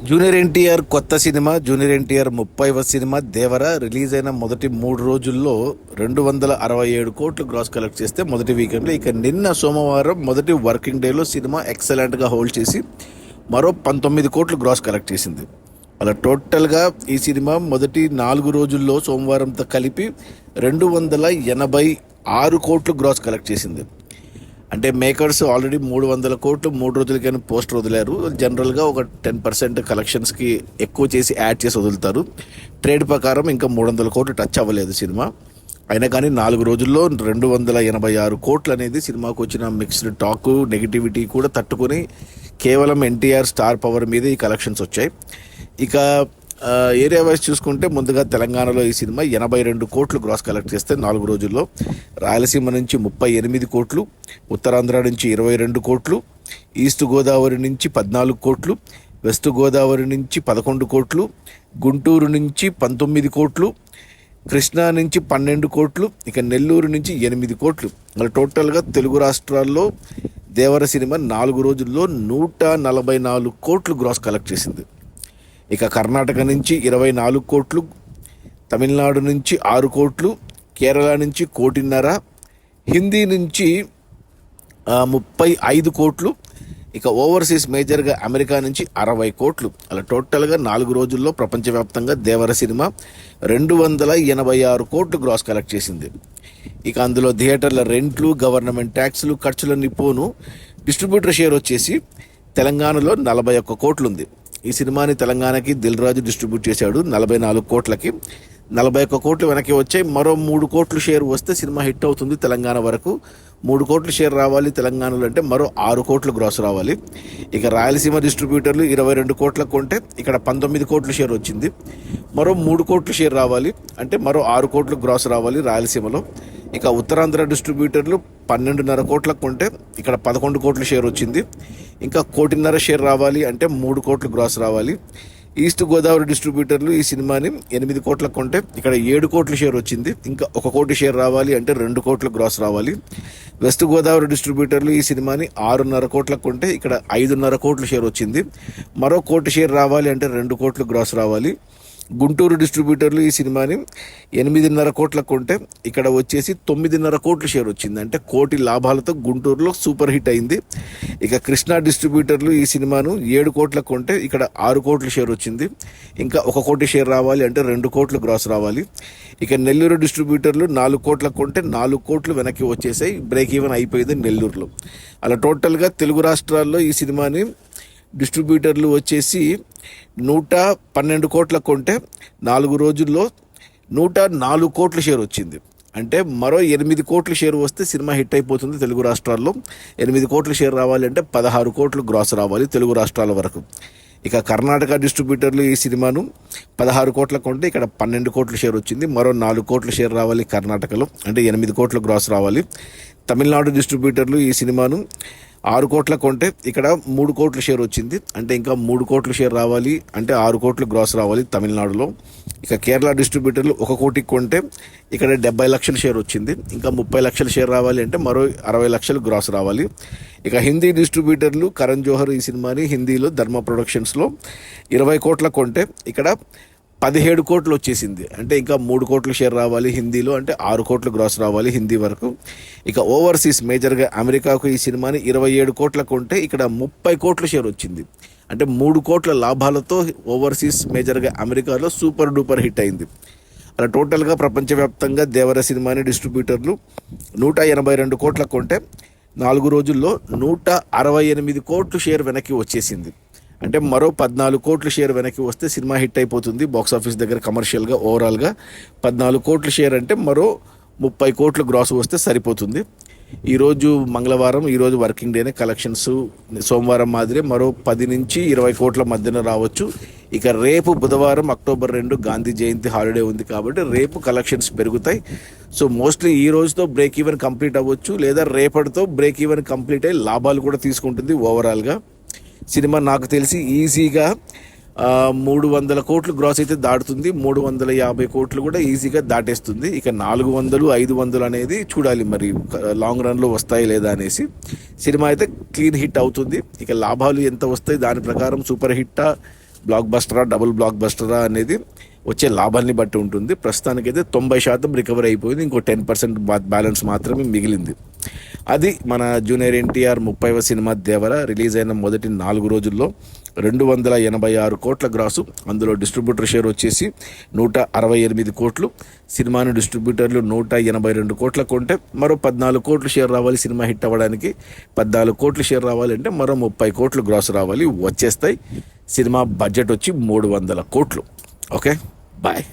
Junior NTR కొత్త cinema junior NTR 30వ cinema దేవర release అయిన మొదటి 3 రోజుల్లో 267 కోట్లు గ్రాస్ కలెక్ట్ చేస్తే మొదటి వీకెండ్లో, ఇక నిన్న సోమవారం మొదటి వర్కింగ్ డేలో సినిమా ఎక్సలెంట్గా హోల్డ్ చేసి మరో 19 కోట్లు గ్రాస్ కలెక్ట్ చేసింది. అలా టోటల్గా ఈ సినిమా మొదటి 4 రోజుల్లో సోమవారంతో కలిపి 286 కోట్లు గ్రాస్ కలెక్ట్ చేసింది. అంటే మేకర్స్ ఆల్రెడీ 300 కోట్లు 3 రోజులకైనా పోస్టర్ వదిలారు. జనరల్గా ఒక 10% కలెక్షన్స్కి ఎక్కువ చేసి యాడ్ చేసి వదులుతారు. ట్రేడ్ ప్రకారం ఇంకా 300 కోట్లు టచ్ అవ్వలేదు సినిమా. అయినా కానీ 4 రోజుల్లో 286 కోట్లు అనేది సినిమాకు వచ్చిన మిక్స్డ్ టాక్ నెగిటివిటీ కూడా తట్టుకొని కేవలం ఎన్టీఆర్ స్టార్ పవర్ మీద ఈ కలెక్షన్స్ వచ్చాయి. ఇక ఏరియా వైజ్ చూసుకుంటే ముందుగా తెలంగాణలో ఈ సినిమా 82 కోట్లు గ్రాస్ కలెక్ట్ చేస్తే 4 రోజుల్లో, రాయలసీమ నుంచి 38 కోట్లు, ఉత్తరాంధ్ర నుంచి 22 కోట్లు, ఈస్ట్ గోదావరి నుంచి 14 కోట్లు, వెస్ట్ గోదావరి నుంచి 11 కోట్లు, గుంటూరు నుంచి 19 కోట్లు, కృష్ణా నుంచి 12 కోట్లు, ఇక నెల్లూరు నుంచి 8 కోట్లు. అలా టోటల్గా తెలుగు రాష్ట్రాల్లో దేవర సినిమా 4 రోజుల్లో 144 కోట్లు గ్రాస్ కలెక్ట్ చేసింది. ఇక కర్ణాటక నుంచి 24 కోట్లు, తమిళనాడు నుంచి 6 కోట్లు, కేరళ నుంచి 1.5 కోటి, హిందీ నుంచి 35 కోట్లు, ఇక ఓవర్సీస్ మేజర్గా అమెరికా నుంచి 60 కోట్లు. అలా టోటల్గా 4 రోజుల్లో ప్రపంచవ్యాప్తంగా దేవర సినిమా 286 కోట్లు గ్రాస్ కలెక్ట్ చేసింది. ఇక అందులో థియేటర్ల రెంట్లు, గవర్నమెంట్ ట్యాక్స్లు, ఖర్చులన్నీ పోను డిస్ట్రిబ్యూటర్ షేర్ వచ్చేసి తెలంగాణలో 41 కోట్లు ఉంది. ఈ సినిమాని తెలంగాణకి దిల్ రాజు డిస్ట్రిబ్యూట్ చేశాడు 44 కోట్లకి. 41 కోట్లు వెనక్కి వచ్చాయి. మరో 3 కోట్లు షేర్ వస్తే సినిమా హిట్ అవుతుంది తెలంగాణ వరకు. 3 కోట్లు షేర్ రావాలి తెలంగాణలో అంటే మరో 6 కోట్లు గ్రాస్ రావాలి. ఇక రాయలసీమ డిస్ట్రిబ్యూటర్లు 22 కోట్లకు కొంటే ఇక్కడ 19 కోట్లు షేర్ వచ్చింది. మరో 3 కోట్లు షేర్ రావాలి అంటే మరో 6 కోట్లు గ్రాస్ రావాలి రాయలసీమలో. ఇక ఉత్తరాంధ్ర డిస్ట్రిబ్యూటర్లు 12.5 కోట్లకు కొంటే ఇక్కడ 11 కోట్లు షేర్ వచ్చింది. ఇంకా 1.5 కోటి షేర్ రావాలి అంటే 3 కోట్లు గ్రాస్ రావాలి. ఈస్ట్ గోదావరి డిస్ట్రిబ్యూటర్లు ఈ సినిమాని 8 కోట్లకు కొంటే ఇక్కడ 7 కోట్ల షేర్ వచ్చింది. ఇంకా 1 కోటి షేర్ రావాలి అంటే 2 కోట్లు గ్రాస్ రావాలి. వెస్ట్ గోదావరి డిస్ట్రిబ్యూటర్లు ఈ సినిమాని 6.5 కోట్లకు కొంటే ఇక్కడ 5.5 కోట్ల షేర్ వచ్చింది. మరో 1 కోటి షేర్ రావాలి అంటే 2 కోట్లు గ్రాస్ రావాలి. గుంటూరు డిస్ట్రిబ్యూటర్లు ఈ సినిమాని 8.5 కోట్లకు కొంటే ఇక్కడ వచ్చేసి 9.5 కోట్ల షేర్ వచ్చింది. అంటే 1 కోటి లాభాలతో గుంటూరులో సూపర్ హిట్ అయింది. ఇక కృష్ణా డిస్ట్రిబ్యూటర్లు ఈ సినిమాను 7 కోట్లకు కొంటే ఇక్కడ 6 కోట్ల షేర్ వచ్చింది. ఇంకా 1 కోటి షేర్ రావాలి అంటే 2 కోట్లు గ్రాస్ రావాలి. ఇక నెల్లూరు డిస్ట్రిబ్యూటర్లు 4 కోట్లకు కొంటే 4 కోట్లు వెనక్కి వచ్చేసాయి. బ్రేక్ ఈవెన్ అయిపోయింది నెల్లూరులో. అలా టోటల్గా తెలుగు రాష్ట్రాల్లో ఈ సినిమాని డిస్ట్రిబ్యూటర్లు వచ్చేసి 112 కోట్లకు కొంటే 4 రోజుల్లో 104 కోట్ల షేర్ వచ్చింది. అంటే మరో 8 కోట్ల షేర్ వస్తే సినిమా హిట్ అయిపోతుంది తెలుగు రాష్ట్రాల్లో. 8 కోట్ల షేర్ రావాలి అంటే 16 కోట్లు గ్రాస్ రావాలి తెలుగు రాష్ట్రాల వరకు. ఇక కర్ణాటక డిస్ట్రిబ్యూటర్లు ఈ సినిమాను 16 కోట్లకు కొంటే ఇక్కడ 12 కోట్ల షేర్ వచ్చింది. మరో 4 కోట్ల షేర్ రావాలి కర్ణాటకలో అంటే 8 కోట్లు గ్రాస్ రావాలి. తమిళనాడు డిస్ట్రిబ్యూటర్లు ఈ సినిమాను 6 కోట్లకు కొంటే ఇక్కడ 3 కోట్ల షేర్ వచ్చింది. అంటే ఇంకా 3 కోట్ల షేర్ రావాలి అంటే 6 కోట్లు గ్రాస్ రావాలి తమిళనాడులో. ఇక కేరళ డిస్ట్రిబ్యూటర్లు 1 కోటికి కొంటే ఇక్కడ 70 లక్షల షేర్ వచ్చింది. ఇంకా 30 లక్షల షేర్ రావాలి అంటే మరో 60 లక్షలు గ్రాస్ రావాలి. ఇక హిందీ డిస్ట్రిబ్యూటర్లు కరణ్ జోహర్ ఈ సినిమాని హిందీలో ధర్మ ప్రొడక్షన్స్లో 20 కోట్లకు కొంటే ఇక్కడ 17 కోట్లు వచ్చేసింది. అంటే ఇంకా 3 కోట్ల షేర్ రావాలి హిందీలో అంటే 6 కోట్లు గ్రాస్ రావాలి హిందీ వరకు. ఇక ఓవర్సీస్ మేజర్గా అమెరికాకు ఈ సినిమాని 27 కోట్లకు కొంటే ఇక్కడ 30 కోట్ల షేర్ వచ్చింది. అంటే 3 కోట్ల లాభాలతో ఓవర్సీస్ మేజర్గా అమెరికాలో సూపర్ డూపర్ హిట్ అయింది. అలా టోటల్గా ప్రపంచవ్యాప్తంగా దేవర సినిమాని డిస్ట్రిబ్యూటర్లు 182 కోట్లకు కొంటే 4 రోజుల్లో 168 కోట్లు షేర్ వెనక్కి వచ్చేసింది. అంటే మరో 14 కోట్ల షేర్ వెనక్కి వస్తే సినిమా హిట్ అయిపోతుంది బాక్సాఫీస్ దగ్గర కమర్షియల్గా. ఓవరాల్గా 14 కోట్ల షేర్ అంటే మరో 30 కోట్లు గ్రాస్ వస్తే సరిపోతుంది. ఈరోజు మంగళవారం, ఈరోజు వర్కింగ్ డేనే. కలెక్షన్స్ సోమవారం మాదిరే మరో 10 నుంచి 20 కోట్ల మధ్యన రావచ్చు. ఇక రేపు బుధవారం అక్టోబర్ 2 గాంధీ జయంతి హాలిడే ఉంది కాబట్టి రేపు కలెక్షన్స్ పెరుగుతాయి. సో మోస్ట్లీ ఈ రోజుతో బ్రేక్ ఈవెన్ కంప్లీట్ అవ్వచ్చు, లేదా రేపటితో బ్రేక్ ఈవెన్ కంప్లీట్ అయ్యి లాభాలు కూడా తీసుకుంటుంది ఓవరాల్గా. సినిమా నాకు తెలిసి ఈజీగా 300 కోట్లు గ్రాస్ అయితే దాటుతుంది. 350 కోట్లు కూడా ఈజీగా దాటేస్తుంది. ఇక 400, 500 అనేది చూడాలి మరి లాంగ్ రన్లో వస్తాయి లేదా అనేసి. సినిమా అయితే క్లీన్ హిట్ అవుతుంది. ఇక లాభాలు ఎంత వస్తాయి దాని ప్రకారం సూపర్ హిట్టా బ్లాక్ బస్టరా, డబుల్ బ్లాక్ బస్టరా అనేది వచ్చే లాభాన్ని బట్టి ఉంటుంది. ప్రస్తుతానికైతే 90% రికవరీ అయిపోయింది. ఇంకో 10% బ్యాలెన్స్ మాత్రమే మిగిలింది. అది మన జూనియర్ ఎన్టీఆర్ 30వ సినిమా దేవర. రిలీజ్ అయిన మొదటి 4 రోజుల్లో 286 కోట్ల గ్రాసు. అందులో డిస్ట్రిబ్యూటర్ షేర్ వచ్చేసి 168 కోట్లు. సినిమాను డిస్ట్రిబ్యూటర్లు 182 కోట్ల కొంటే మరో 14 కోట్లు షేర్ రావాలి. సినిమా హిట్ అవ్వడానికి 14 కోట్లు షేర్ రావాలంటే మరో 30 కోట్లు గ్రాసు రావాలి. వచ్చేస్తాయి. సినిమా బడ్జెట్ వచ్చి 300 కోట్లు. Okay, bye.